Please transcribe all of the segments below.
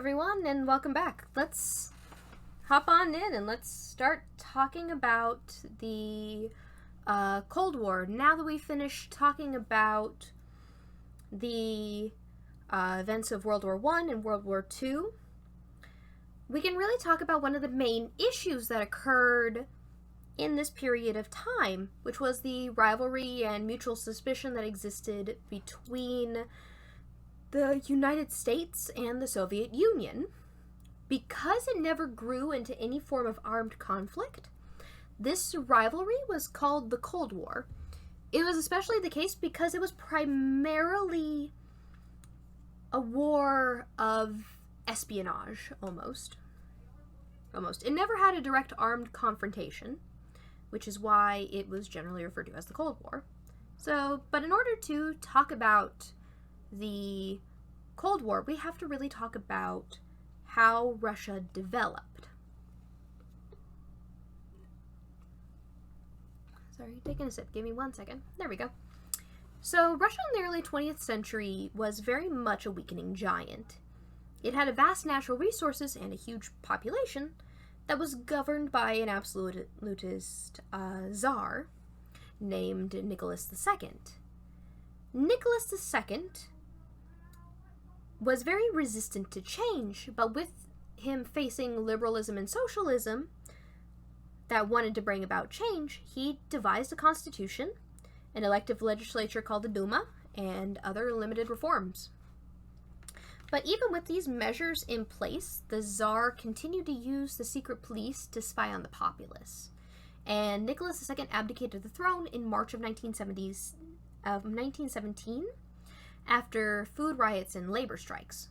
everyone, and welcome back. Let's hop on in and let's start talking about the Cold War. Now that we've finished talking about the events of World War I and World War II, we can really talk about one of the main issues that occurred in this period of time, which was the rivalry and mutual suspicion that existed between the United States and the Soviet Union. Because it never grew into any form of armed conflict, this rivalry was called the Cold War. It was especially the case because it was primarily a war of espionage, almost. It never had a direct armed confrontation, which is why it was generally referred to as the Cold War. But in order to talk about the Cold War, we have to really talk about how Russia developed. Sorry, taking a sip. Give me 1 second. There we go. So, Russia in the early 20th century was very much a weakening giant. It had a vast natural resources and a huge population that was governed by an absolutist czar named Nicholas II. Nicholas II was very resistant to change, but with him facing liberalism and socialism that wanted to bring about change, he devised a constitution, an elective legislature called the Duma, and other limited reforms. But even with these measures in place, the Tsar continued to use the secret police to spy on the populace. And Nicholas II abdicated the throne in March of 1917 after food riots and labor strikes.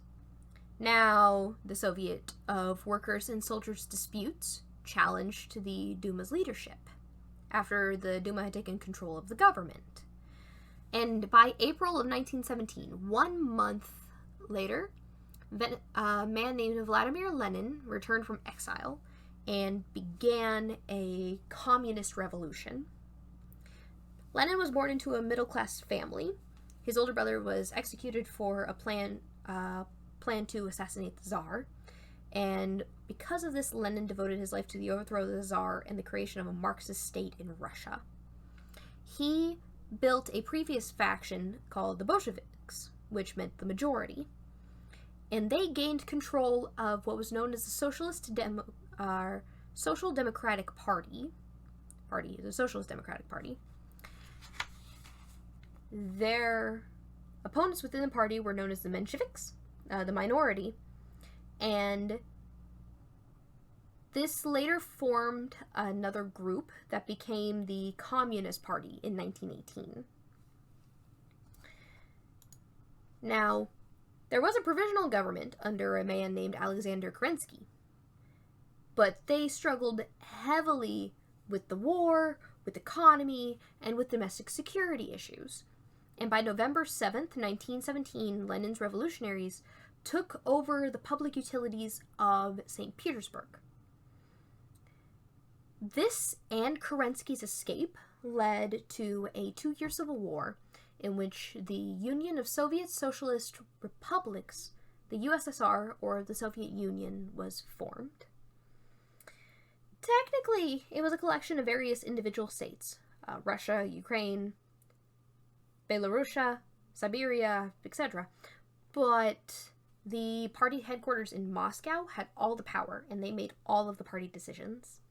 Now, the Soviet of Workers' and Soldiers' Disputes challenged the Duma's leadership after the Duma had taken control of the government. And by April of 1917, 1 month later, a man named Vladimir Lenin returned from exile and began a communist revolution. Lenin was born into a middle-class family. His older brother was executed for a plan to assassinate the Tsar, and because of this, Lenin devoted his life to the overthrow of the Tsar and the creation of a Marxist state in Russia. He built a previous faction called the Bolsheviks, which meant the majority, and they gained control of what was known as the Social Democratic Party, the Socialist Democratic Party. Their opponents within the party were known as the Mensheviks, the minority, and this later formed another group that became the Communist Party in 1918. Now, there was a provisional government under a man named Alexander Kerensky, but they struggled heavily with the war, with economy, and with domestic security issues. And by November 7th, 1917, Lenin's revolutionaries took over the public utilities of St. Petersburg. This and Kerensky's escape led to a 2-year civil war in which the Union of Soviet Socialist Republics, the USSR, or the Soviet Union, was formed. Technically, it was a collection of various individual states, Russia, Ukraine, Belarusia, Siberia, etc. But the party headquarters in Moscow had all the power, and they made all of the party decisions.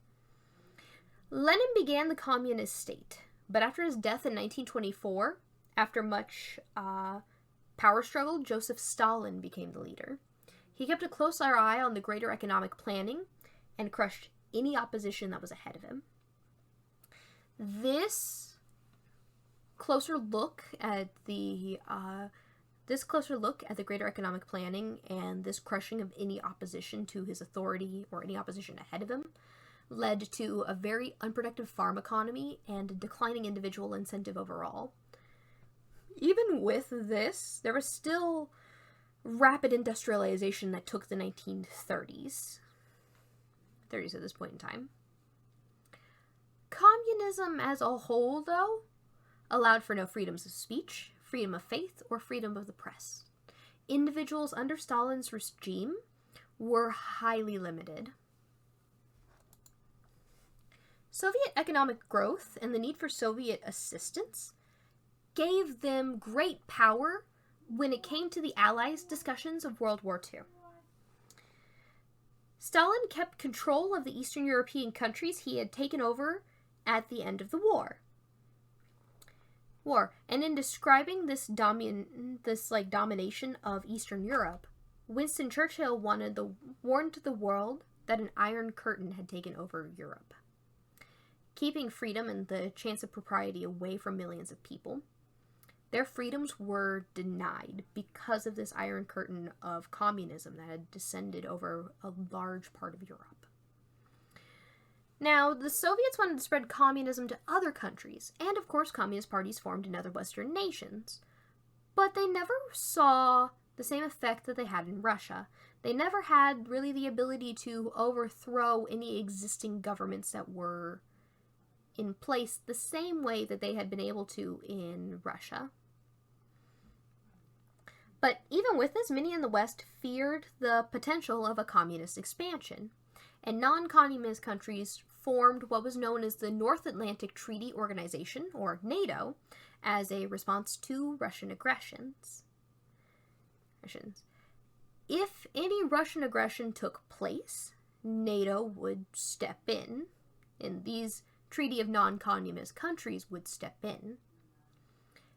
Lenin began the communist state, but after his death in 1924, after much power struggle, Joseph Stalin became the leader. He kept a close eye on the greater economic planning and crushed any opposition that was ahead of him. This closer look at the greater economic planning and this crushing of any opposition to his authority or any opposition ahead of him led to a very unproductive farm economy and a declining individual incentive overall. Even with this, there was still rapid industrialization that took the 1930s at this point in time. Communism as a whole, though, allowed for no freedoms of speech, freedom of faith, or freedom of the press. Individuals under Stalin's regime were highly limited. Soviet economic growth and the need for Soviet assistance gave them great power when it came to the Allies' discussions of World War II. Stalin kept control of the Eastern European countries he had taken over at the end of the war. And in describing this domination of Eastern Europe, Winston Churchill warned the world that an Iron Curtain had taken over Europe, keeping freedom and the chance of propriety away from millions of people. Their freedoms were denied because of this Iron Curtain of communism that had descended over a large part of Europe. Now, the Soviets wanted to spread communism to other countries, and of course communist parties formed in other Western nations. But they never saw the same effect that they had in Russia. They never had really the ability to overthrow any existing governments that were in place the same way that they had been able to in Russia. But even with this, many in the West feared the potential of a communist expansion, and non-communist countries formed what was known as the North Atlantic Treaty Organization, or NATO, as a response to Russian aggressions. If any Russian aggression took place, NATO would step in, and these Treaty of Non-Communist countries would step in.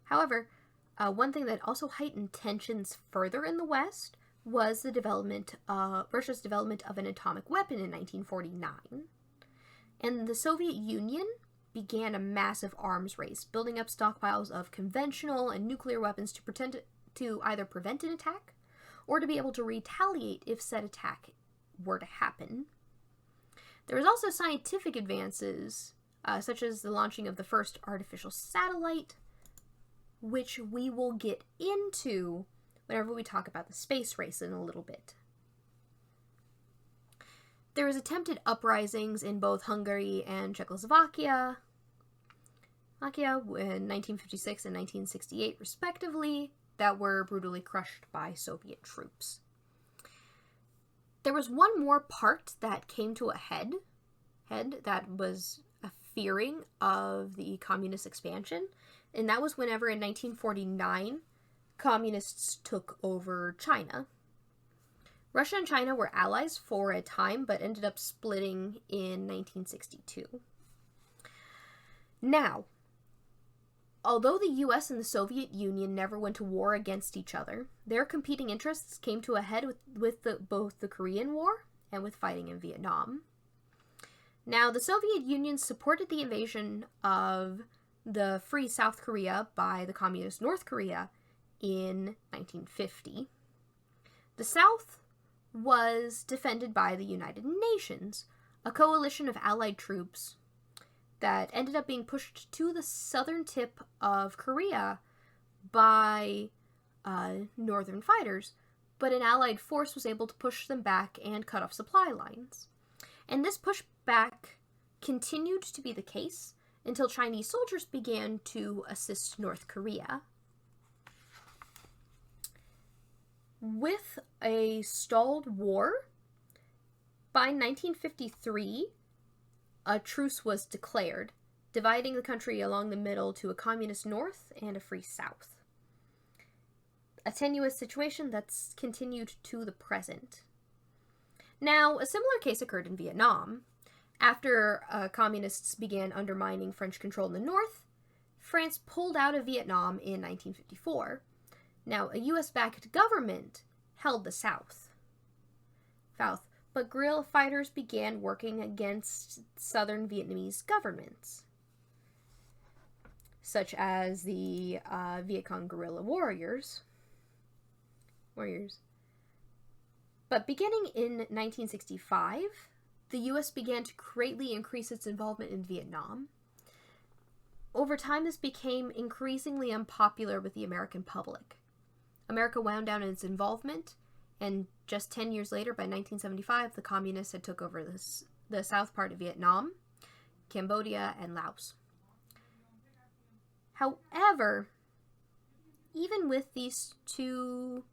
However, one thing that also heightened tensions further in the West was the Russia's development of an atomic weapon in 1949. And the Soviet Union began a massive arms race, building up stockpiles of conventional and nuclear weapons to either prevent an attack or to be able to retaliate if said attack were to happen. There was also scientific advances, such as the launching of the first artificial satellite, which we will get into whenever we talk about the space race in a little bit. There was attempted uprisings in both Hungary and Czechoslovakia in 1956 and 1968, respectively, that were brutally crushed by Soviet troops. There was one more part that came to a head that was a fearing of the communist expansion, and that was whenever in 1949 communists took over China. Russia and China were allies for a time, but ended up splitting in 1962. Now, although the US and the Soviet Union never went to war against each other, their competing interests came to a head with both the Korean War and with fighting in Vietnam. Now, the Soviet Union supported the invasion of the Free South Korea by the Communist North Korea in 1950. The South was defended by the United Nations, a coalition of allied troops that ended up being pushed to the southern tip of Korea by northern fighters, but an allied force was able to push them back and cut off supply lines. And this pushback continued to be the case until Chinese soldiers began to assist North Korea. With a stalled war, by 1953, a truce was declared, dividing the country along the middle to a communist north and a free south. A tenuous situation that's continued to the present. Now, a similar case occurred in Vietnam. After communists began undermining French control in the north, France pulled out of Vietnam in 1954. Now, a US-backed government held the South, but guerrilla fighters began working against southern Vietnamese governments, such as the Viet Cong guerrilla warriors. But beginning in 1965, the US began to greatly increase its involvement in Vietnam. Over time, this became increasingly unpopular with the American public. America wound down its involvement, and just 10 years later, by 1975, the communists had took over the south part of Vietnam, Cambodia, and Laos. However, even with these two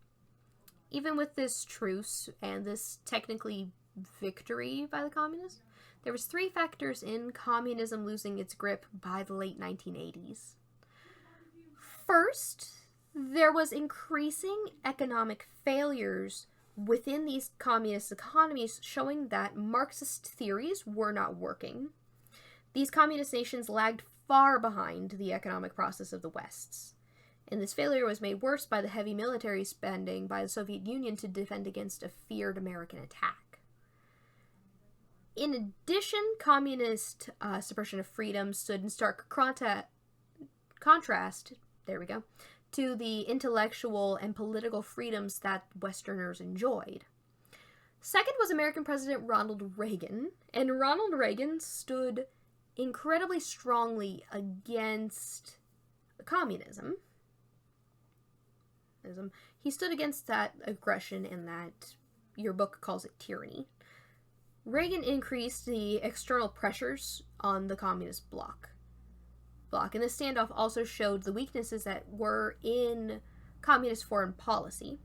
even with this truce and this technically victory by the communists, there was 3 factors in communism losing its grip by the late 1980s. First, there was increasing economic failures within these communist economies, showing that Marxist theories were not working. These communist nations lagged far behind the economic process of the West's, and this failure was made worse by the heavy military spending by the Soviet Union to defend against a feared American attack. In addition, communist suppression of freedom stood in stark contrast, to the intellectual and political freedoms that Westerners enjoyed. Second was American President Ronald Reagan, and Ronald Reagan stood incredibly strongly against communism. He stood against that aggression, and that your book calls it tyranny. Reagan increased the external pressures on the communist bloc. And this standoff also showed the weaknesses that were in communist foreign policy.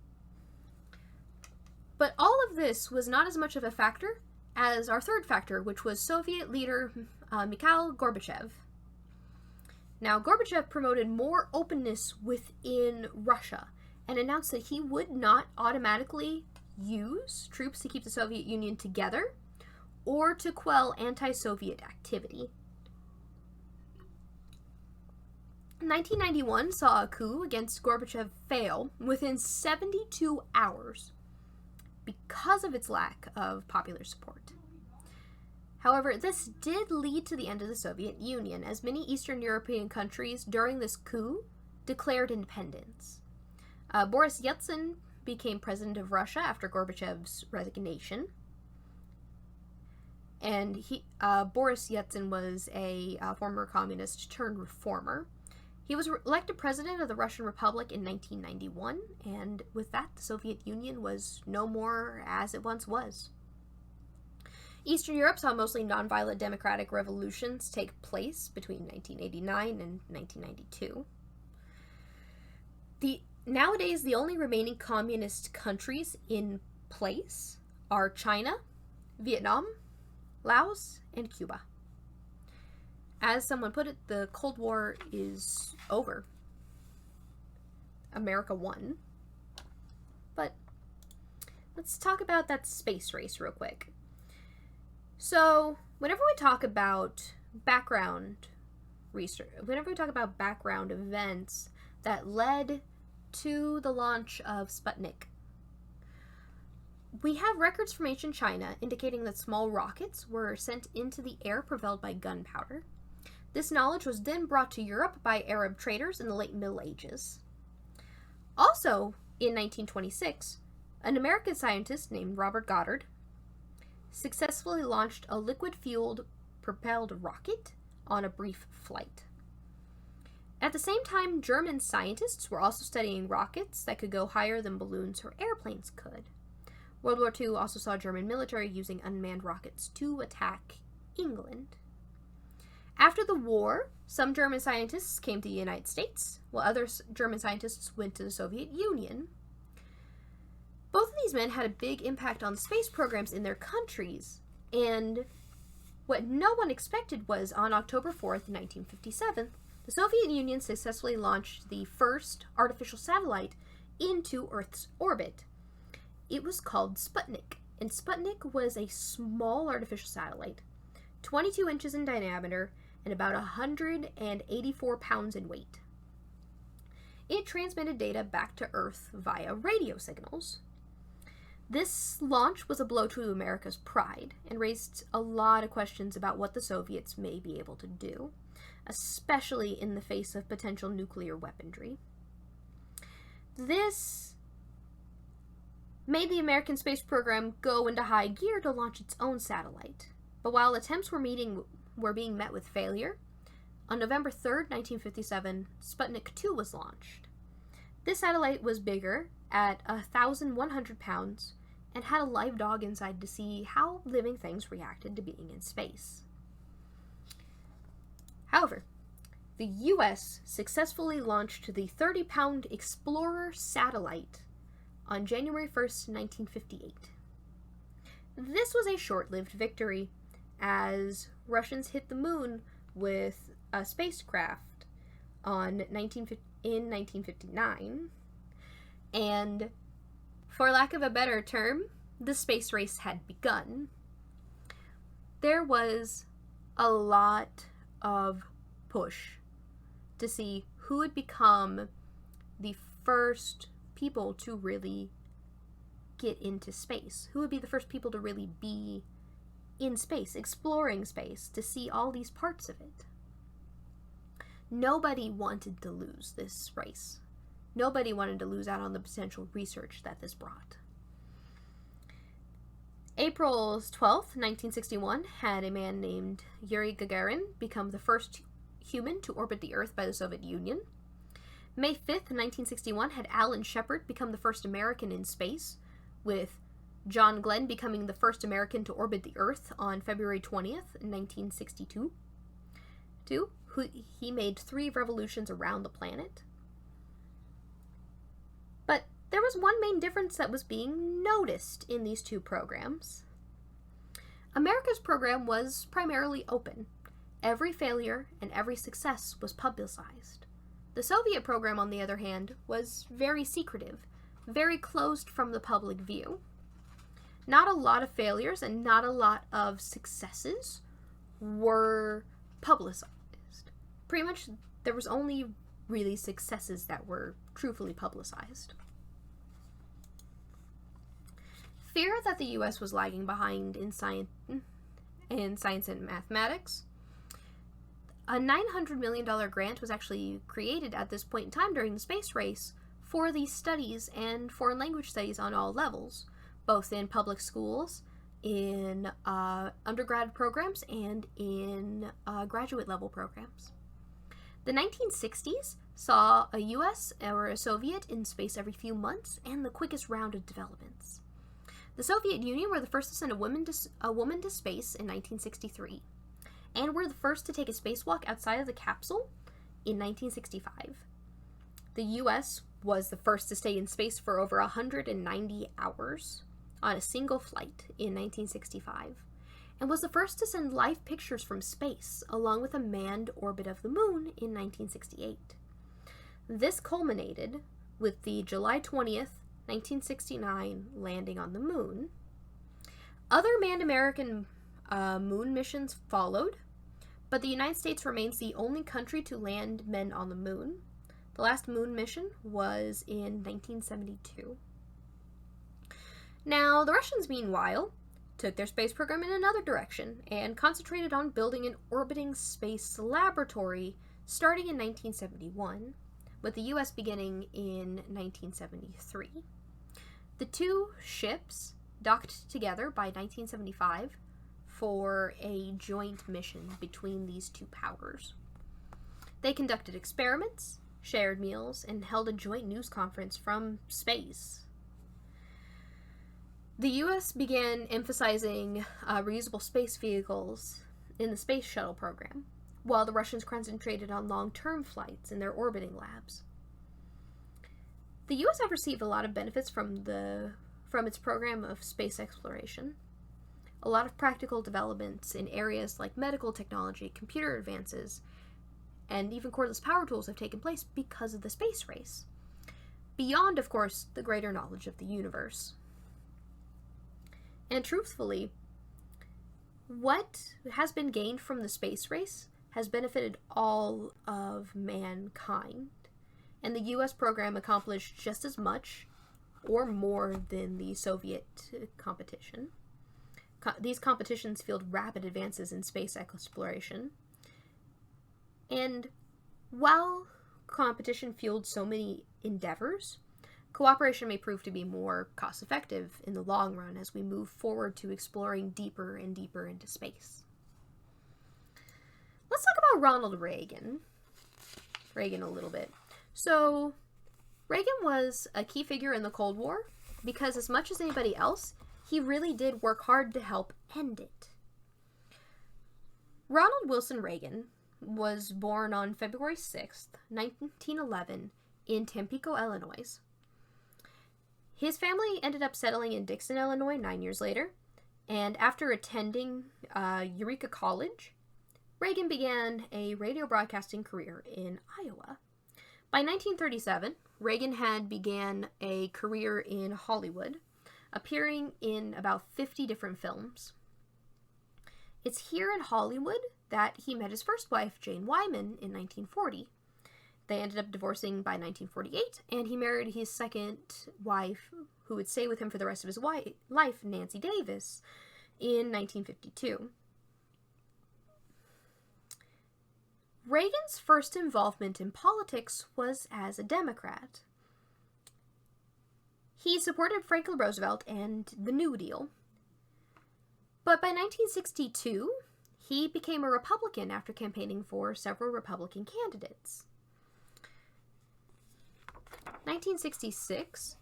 But all of this was not as much of a factor as our third factor, which was Soviet leader Mikhail Gorbachev. Now, Gorbachev promoted more openness within Russia and announced that he would not automatically use troops to keep the Soviet Union together or to quell anti-Soviet activity. 1991 saw a coup against Gorbachev fail within 72 hours because of its lack of popular support. However, this did lead to the end of the Soviet Union, as many Eastern European countries during this coup declared independence. Boris Yeltsin became president of Russia after Gorbachev's resignation. And Boris Yeltsin was a former communist turned reformer. He was elected president of the Russian Republic in 1991, and with that, the Soviet Union was no more as it once was. Eastern Europe saw mostly nonviolent democratic revolutions take place between 1989 and 1992. Nowadays, the only remaining communist countries in place are China, Vietnam, Laos, and Cuba. As someone put it, the Cold War is over. America won. But let's talk about that space race real quick. So, whenever we talk about background research, whenever we talk about background events that led to the launch of Sputnik, we have records from ancient China indicating that small rockets were sent into the air propelled by gunpowder. This knowledge was then brought to Europe by Arab traders in the late Middle Ages. Also, in 1926, an American scientist named Robert Goddard successfully launched a liquid-fueled propelled rocket on a brief flight. At the same time, German scientists were also studying rockets that could go higher than balloons or airplanes could. World War II also saw German military using unmanned rockets to attack England. After the war, some German scientists came to the United States, while other German scientists went to the Soviet Union. Both of these men had a big impact on space programs in their countries, and what no one expected was on October 4th, 1957, the Soviet Union successfully launched the first artificial satellite into Earth's orbit. It was called Sputnik, and Sputnik was a small artificial satellite, 22 inches in diameter and about 184 pounds in weight. It transmitted data back to Earth via radio signals. This launch was a blow to America's pride and raised a lot of questions about what the Soviets may be able to do, especially in the face of potential nuclear weaponry. This made the American space program go into high gear to launch its own satellite. But while attempts were being met with failure, on November 3rd, 1957, Sputnik 2 was launched. This satellite was bigger, at 1,100 pounds, and had a live dog inside to see how living things reacted to being in space. However, the U.S. successfully launched the 30-pound Explorer satellite on January 1st, 1958. This was a short-lived victory, as Russians hit the moon with a spacecraft in 1959, and for lack of a better term, the space race had begun. There was a lot of push to see who would become the first people to really get into space. Who would be the first people to really be in space, exploring space, to see all these parts of it. Nobody wanted to lose this race. Nobody wanted to lose out on the potential research that this brought. April 12th, 1961, had a man named Yuri Gagarin become the first human to orbit the Earth by the Soviet Union. May 5th, 1961, had Alan Shepard become the first American in space, with John Glenn becoming the first American to orbit the Earth on February 20th, 1962. He made 3 revolutions around the planet. But there was one main difference that was being noticed in these 2 programs. America's program was primarily open. Every failure and every success was publicized. The Soviet program, on the other hand, was very secretive, very closed from the public view. Not a lot of failures and not a lot of successes were publicized. Pretty much, there was only really successes that were truthfully publicized. Fear that the U.S. was lagging behind in science and mathematics. A $900 million grant was actually created at this point in time during the space race for these studies and foreign language studies on all levels, both in public schools, in undergrad programs, and in graduate level programs. The 1960s saw a U.S. or a Soviet in space every few months and the quickest round of developments. The Soviet Union were the first to send a woman to space in 1963, and were the first to take a spacewalk outside of the capsule in 1965. The U.S. was the first to stay in space for over 190 hours on a single flight in 1965, and was the first to send live pictures from space, along with a manned orbit of the moon in 1968. This culminated with the July 20th, 1969 landing on the moon. Other manned American moon missions followed, but the United States remains the only country to land men on the moon. The last moon mission was in 1972. Now, the Russians, meanwhile, took their space program in another direction and concentrated on building an orbiting space laboratory starting in 1971, with the U.S. beginning in 1973. The 2 ships docked together by 1975 for a joint mission between these 2 powers. They conducted experiments, shared meals, and held a joint news conference from space. The U.S. began emphasizing reusable space vehicles in the space shuttle program, while the Russians concentrated on long-term flights in their orbiting labs. The U.S. have received a lot of benefits from its program of space exploration. A lot of practical developments in areas like medical technology, computer advances, and even cordless power tools have taken place because of the space race, beyond, of course, the greater knowledge of the universe. And truthfully, what has been gained from the space race has benefited all of mankind, and the U.S. program accomplished just as much or more than the Soviet competition. These competitions fueled rapid advances in space exploration, and while competition fueled so many endeavors, cooperation may prove to be more cost-effective in the long run as we move forward to exploring deeper and deeper into space. Let's talk about Ronald Reagan. A little bit. So, Reagan was a key figure in the Cold War because, as much as anybody else, he really did work hard to help end it. Ronald Wilson Reagan was born on February 6th, 1911, in Tampico, Illinois. His family ended up settling in Dixon, Illinois 9 years later, and after attending Eureka College, Reagan began a radio broadcasting career in Iowa. By 1937, Reagan had began a career in Hollywood, appearing in about 50 different films. It's here in Hollywood that he met his first wife, Jane Wyman, in 1940. They ended up divorcing by 1948, and he married his second wife, who would stay with him for the rest of his life, Nancy Davis, in 1952. Reagan's first involvement in politics was as a Democrat. He supported Franklin Roosevelt and the New Deal. But by 1962, he became a Republican after campaigning for several Republican candidates. 1966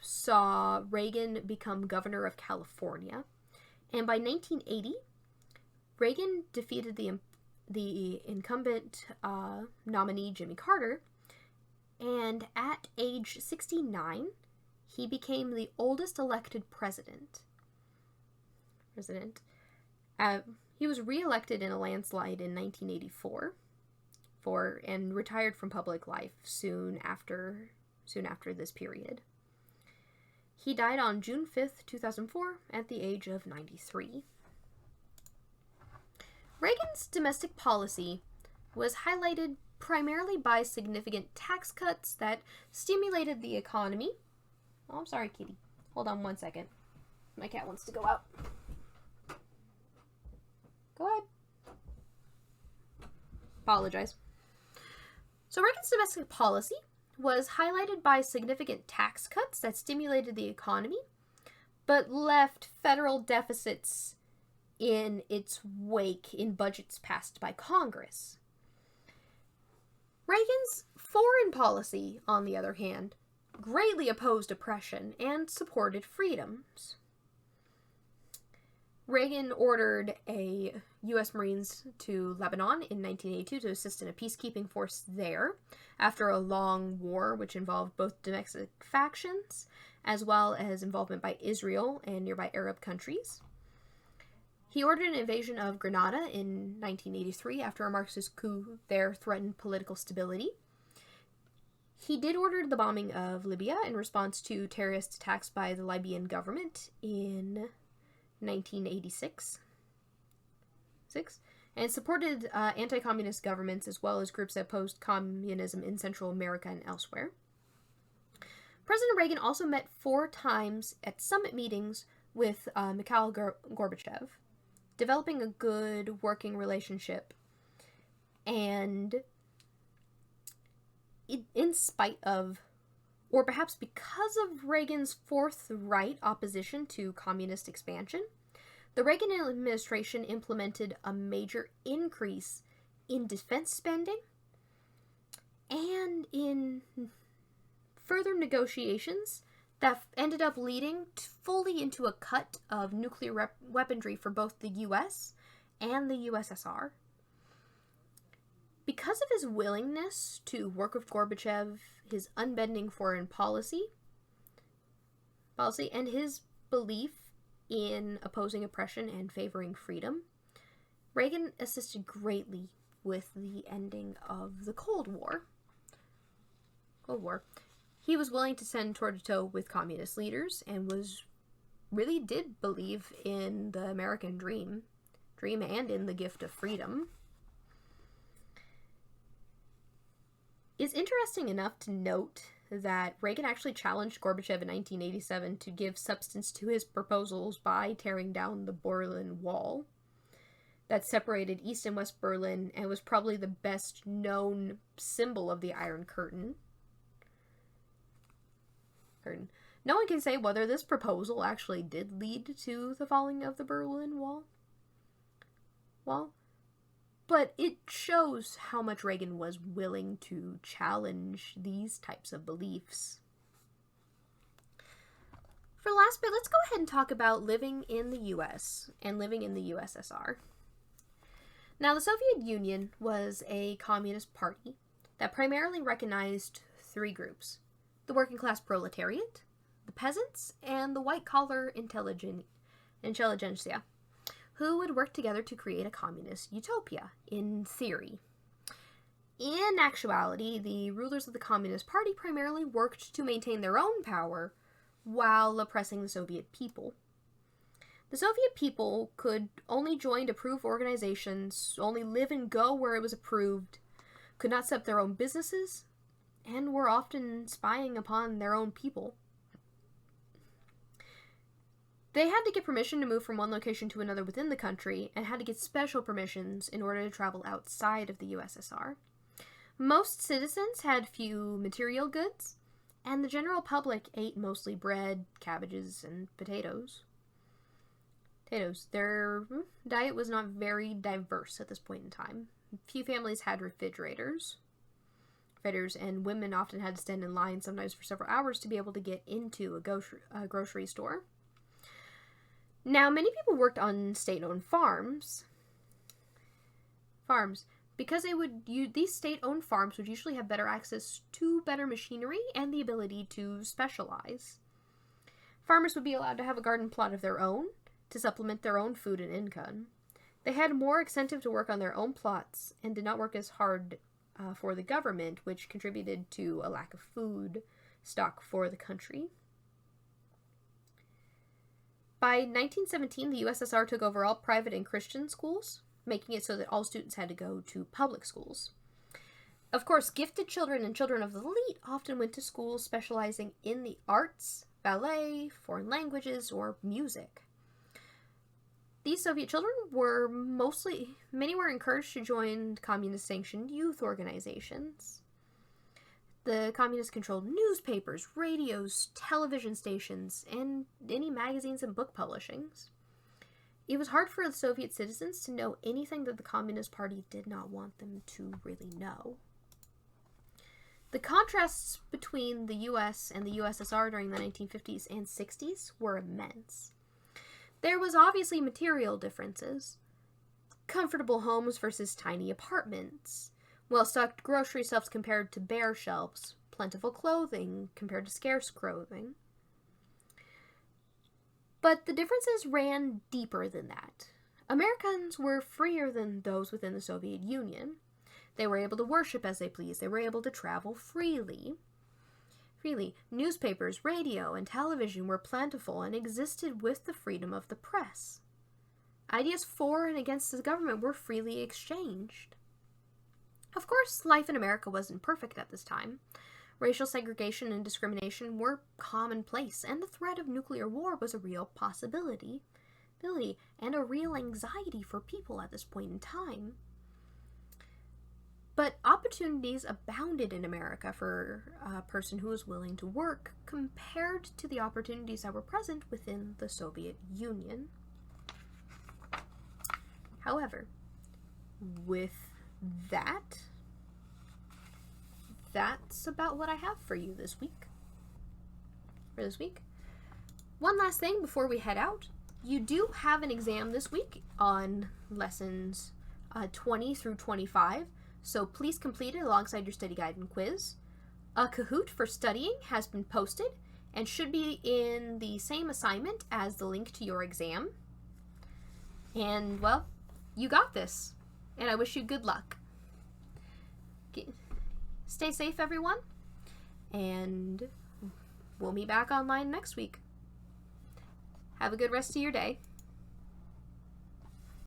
saw Reagan become governor of California, and by 1980, Reagan defeated the incumbent nominee Jimmy Carter, and at age 69, he became the oldest elected president. He was re-elected in a landslide in 1984 and retired from public life soon after this period. He died on June 5th, 2004, at the age of 93. Reagan's domestic policy was highlighted primarily by significant tax cuts that stimulated the economy. Oh, I'm sorry, kitty. Hold on one second. My cat wants to go out. Go ahead. Apologize. So Reagan's domestic policy was highlighted by significant tax cuts that stimulated the economy, but left federal deficits in its wake in budgets passed by Congress. Reagan's foreign policy, on the other hand, greatly opposed oppression and supported freedoms. Reagan ordered a U.S. Marines to Lebanon in 1982 to assist in a peacekeeping force there after a long war which involved both domestic factions as well as involvement by Israel and nearby Arab countries. He ordered an invasion of Grenada in 1983 after a Marxist coup there threatened political stability. He did order the bombing of Libya in response to terrorist attacks by the Libyan government in 1986, and supported anti-communist governments as well as groups that opposed communism in Central America and elsewhere. President Reagan also met 4 times at summit meetings with Mikhail Gorbachev, developing a good working relationship, and in spite of, or perhaps because of Reagan's forthright opposition to communist expansion, the Reagan administration implemented a major increase in defense spending and in further negotiations that ended up leading fully into a cut of nuclear weaponry for both the US and the USSR. Because of his willingness to work with Gorbachev, his unbending foreign policy, and his belief in opposing oppression and favoring freedom, Reagan assisted greatly with the ending of the Cold War. He was willing to stand toe-to-toe with communist leaders and really did believe in the American dream and in the gift of freedom. It's interesting enough to note that Reagan actually challenged Gorbachev in 1987 to give substance to his proposals by tearing down the Berlin Wall that separated East and West Berlin and was probably the best known symbol of the Iron Curtain. No one can say whether this proposal actually did lead to the falling of the Berlin Wall. But it shows how much Reagan was willing to challenge these types of beliefs. For the last bit, let's go ahead and talk about living in the US and living in the USSR. Now, the Soviet Union was a communist party that primarily recognized 3 groups: the working class proletariat, the peasants, and the white-collar intelligentsia, who would work together to create a communist utopia, in theory. In actuality, the rulers of the Communist Party primarily worked to maintain their own power while oppressing the Soviet people. The Soviet people could only join approved organizations, only live and go where it was approved, could not set up their own businesses, and were often spying upon their own people. They had to get permission to move from one location to another within the country, and had to get special permissions in order to travel outside of the USSR. Most citizens had few material goods, and the general public ate mostly bread, cabbages, and potatoes. Their diet was not very diverse at this point in time. Few families had refrigerators, and women often had to stand in line, sometimes for several hours, to be able to get into a grocery store. Now, many people worked on state-owned farms. Because these state-owned farms would usually have better access to better machinery and the ability to specialize. Farmers would be allowed to have a garden plot of their own to supplement their own food and income. They had more incentive to work on their own plots and did not work as hard for the government, which contributed to a lack of food stock for the country. By 1917, the USSR took over all private and Christian schools, making it so that all students had to go to public schools. Of course, gifted children and children of the elite often went to schools specializing in the arts, ballet, foreign languages, or music. These Soviet children many were encouraged to join communist-sanctioned youth organizations. The communists controlled newspapers, radios, television stations, and any magazines and book publishings. It was hard for the Soviet citizens to know anything that the Communist Party did not want them to really know. The contrasts between the US and the USSR during the 1950s and 60s were immense. There was obviously material differences. Comfortable homes versus tiny apartments. Well-stocked grocery shelves compared to bare shelves. Plentiful clothing compared to scarce clothing. But the differences ran deeper than that. Americans were freer than those within the Soviet Union. They were able to worship as they pleased. They were able to travel freely. Newspapers, radio, and television were plentiful and existed with the freedom of the press. Ideas for and against the government were freely exchanged. Of course, life in America wasn't perfect at this time. Racial segregation and discrimination were commonplace, and the threat of nuclear war was a real possibility and a real anxiety for people at this point in time. But opportunities abounded in America for a person who was willing to work compared to the opportunities that were present within the Soviet Union. However, with that's about what I have for you this week. One last thing before we head out. You do have an exam this week on lessons 20 through 25. So please complete it alongside your study guide and quiz. A Kahoot for studying has been posted and should be in the same assignment as the link to your exam. And, well, you got this. And I wish you good luck. Stay safe, everyone. And we'll meet back online next week. Have a good rest of your day.